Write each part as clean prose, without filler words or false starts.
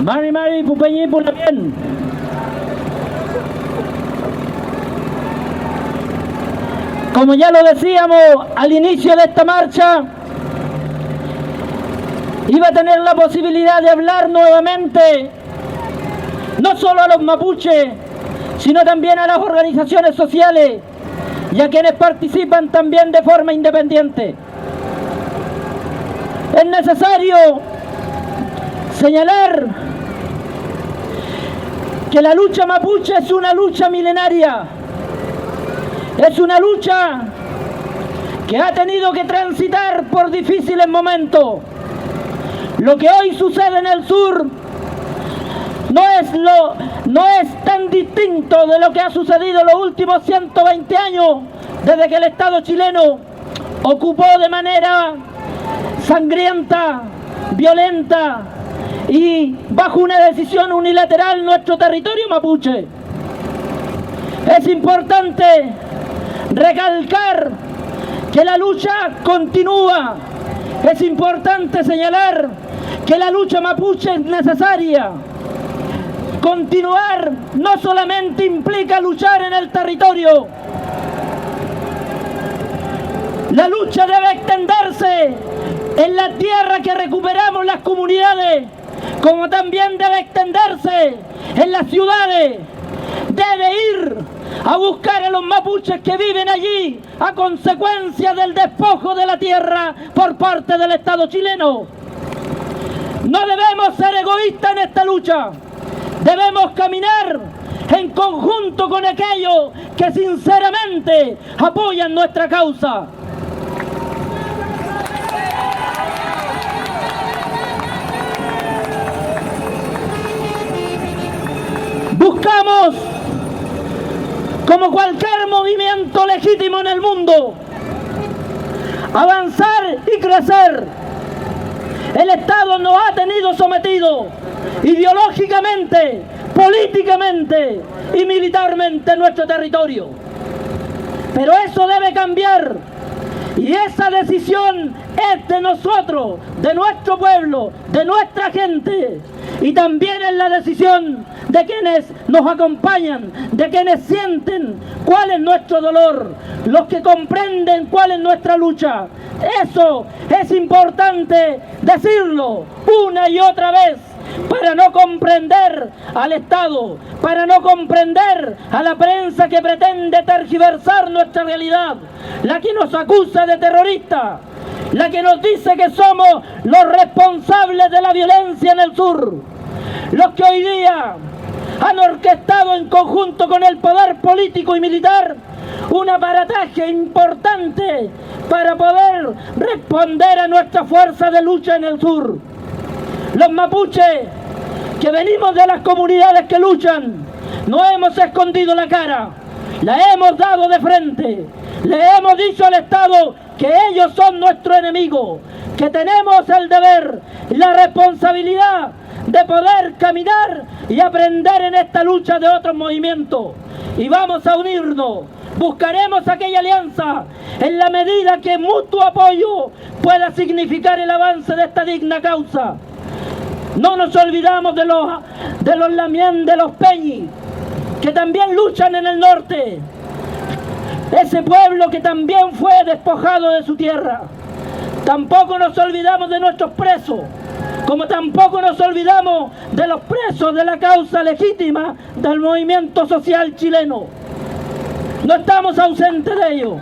Mari Mari Pupeñi Pulapien. Como ya lo decíamos al inicio de esta marcha, iba a tener la posibilidad de hablar nuevamente, no solo a los mapuches, sino también a las organizaciones sociales y a quienes participan también de forma independiente. Es necesario señalar que la lucha mapuche es una lucha milenaria, es una lucha que ha tenido que transitar por difíciles momentos. Lo que hoy sucede en el sur no es tan distinto de lo que ha sucedido en los últimos 120 años, desde que el Estado chileno ocupó de manera sangrienta, violenta y bajo una decisión unilateral nuestro territorio mapuche. Es importante recalcar que la lucha continúa. Es importante señalar que la lucha mapuche es necesaria. Continuar no solamente implica luchar en el territorio. La lucha debe extenderse en la tierra que recuperamos las comunidades, como también debe extenderse en las ciudades. Debe ir a buscar a los mapuches que viven allí a consecuencia del despojo de la tierra por parte del Estado chileno. No debemos ser egoístas en esta lucha. Debemos caminar en conjunto con aquellos que sinceramente apoyan nuestra causa. Buscamos, como cualquier movimiento legítimo en el mundo, avanzar y crecer. El Estado nos ha tenido sometidos ideológicamente, políticamente y militarmente en nuestro territorio. Pero eso debe cambiar y esa decisión es de nosotros, de nuestro pueblo, de nuestra gente, y también es la decisión de quienes nos acompañan, de quienes sienten cuál es nuestro dolor, los que comprenden cuál es nuestra lucha. Eso es importante decirlo una y otra vez, para no comprender al Estado, para no comprender a la prensa que pretende tergiversar nuestra realidad, la que nos acusa de terroristas, la que nos dice que somos los responsables de la violencia en el sur, los que hoy día han orquestado en conjunto con el poder político y militar un aparataje importante para poder responder a nuestra fuerza de lucha en el sur. Los mapuches que venimos de las comunidades que luchan, no hemos escondido la cara, la hemos dado de frente, le hemos dicho al Estado que ellos son nuestro enemigo, que tenemos el deber y la responsabilidad de poder caminar y aprender en esta lucha de otros movimientos. Y vamos a unirnos, buscaremos aquella alianza en la medida que mutuo apoyo pueda significar el avance de esta digna causa. No nos olvidamos de los Lamien, de los Peñi, que también luchan en el norte. Ese pueblo que también fue despojado de su tierra. Tampoco nos olvidamos de nuestros presos, como tampoco nos olvidamos de los presos de la causa legítima del movimiento social chileno. No estamos ausentes de ello.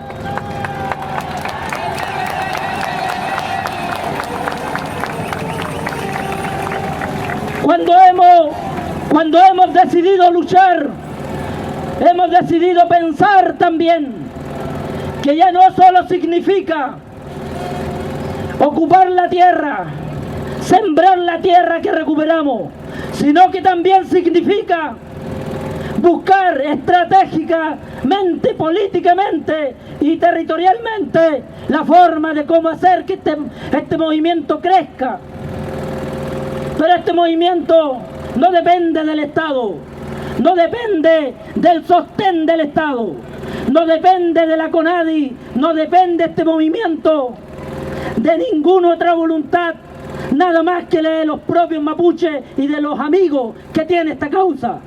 Cuando hemos decidido luchar, hemos decidido pensar también que ya no solo significa ocupar la tierra, sembrar la tierra que recuperamos, sino que también significa buscar estratégicamente, políticamente y territorialmente la forma de cómo hacer que este movimiento crezca. Pero este movimiento no depende del Estado, no depende del sostén del Estado, no depende de la CONADI, no depende este movimiento de ninguna otra voluntad nada más que de los propios mapuches y de los amigos que tiene esta causa.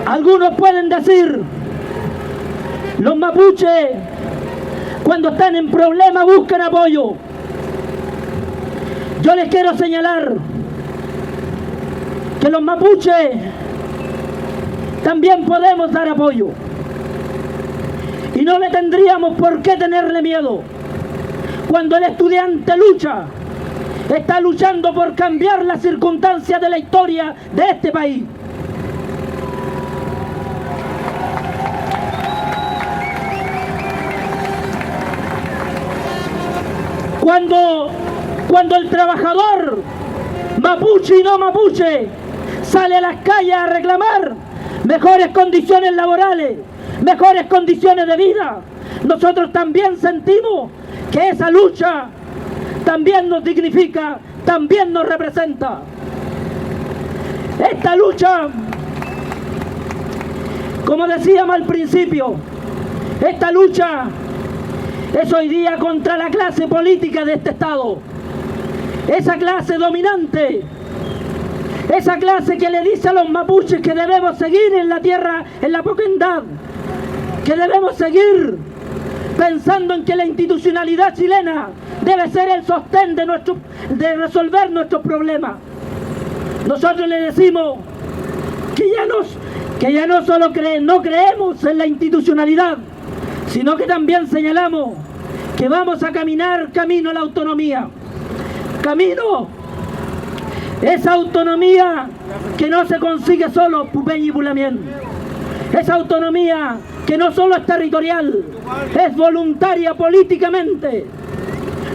Algunos pueden decir, los mapuches cuando están en problemas buscan apoyo. Yo les quiero señalar que los mapuches también podemos dar apoyo y no le tendríamos por qué tenerle miedo. Cuando el estudiante lucha, está luchando por cambiar las circunstancias de la historia de este país. Cuando el trabajador, mapuche y no mapuche, sale a las calles a reclamar mejores condiciones laborales, mejores condiciones de vida, nosotros también sentimos que esa lucha también nos dignifica, también nos representa. Esta lucha, como decíamos al principio, esta lucha es hoy día contra la clase política de este Estado, esa clase dominante, esa clase que le dice a los mapuches que debemos seguir en la tierra, en la poquendad, que debemos seguir pensando en que la institucionalidad chilena debe ser el sostén de resolver nuestros problemas. Nosotros le decimos que ya no solo no creemos en la institucionalidad, sino que también señalamos que vamos a caminar camino a la autonomía. Camino, esa autonomía que no se consigue solo Pupeñi y Pulamien. Esa autonomía que no solo es territorial, es voluntaria políticamente.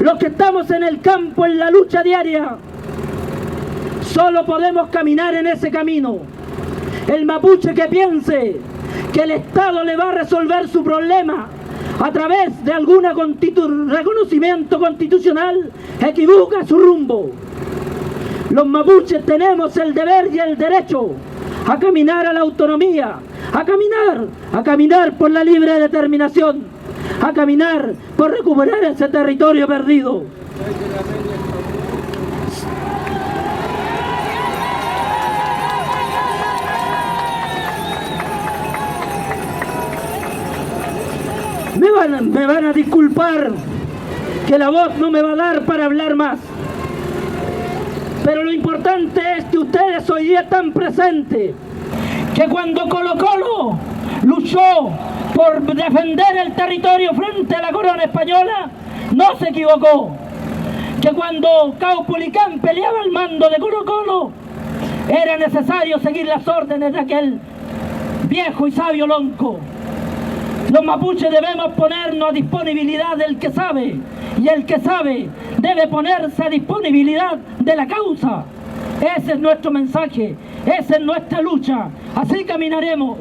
Los que estamos en el campo, en la lucha diaria, solo podemos caminar en ese camino. El mapuche que piense que el Estado le va a resolver su problema a través de algún reconocimiento constitucional, equivoca su rumbo. Los mapuches tenemos el deber y el derecho a caminar a la autonomía, a caminar por la libre determinación, a caminar por recuperar ese territorio perdido. Me van a disculpar que la voz no me va a dar para hablar más, pero lo importante es que ustedes hoy día están presentes, que cuando Colo-Colo luchó por defender el territorio frente a la corona española, no se equivocó, que cuando Caupolicán peleaba al mando de Colo-Colo, era necesario seguir las órdenes de aquel viejo y sabio lonco. Los mapuches debemos ponernos a disponibilidad del que sabe, y el que sabe debe ponerse a disponibilidad de la causa. Ese es nuestro mensaje, esa es nuestra lucha, así caminaremos.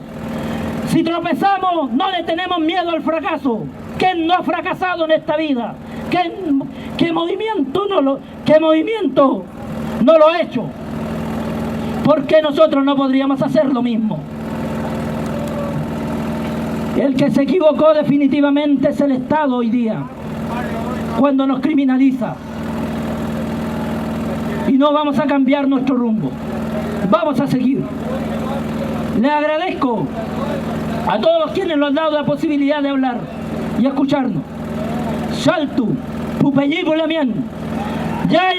Si tropezamos, no le tenemos miedo al fracaso. ¿Quién no ha fracasado en esta vida? ¿Qué movimiento no lo ha hecho? ¿Por qué nosotros no podríamos hacer lo mismo? El que se equivocó definitivamente es el Estado hoy día, cuando nos criminaliza. Y no vamos a cambiar nuestro rumbo, vamos a seguir. Le agradezco a todos quienes nos han dado la posibilidad de hablar y escucharnos. Saltu, Pupeñi Pulamien. Ya.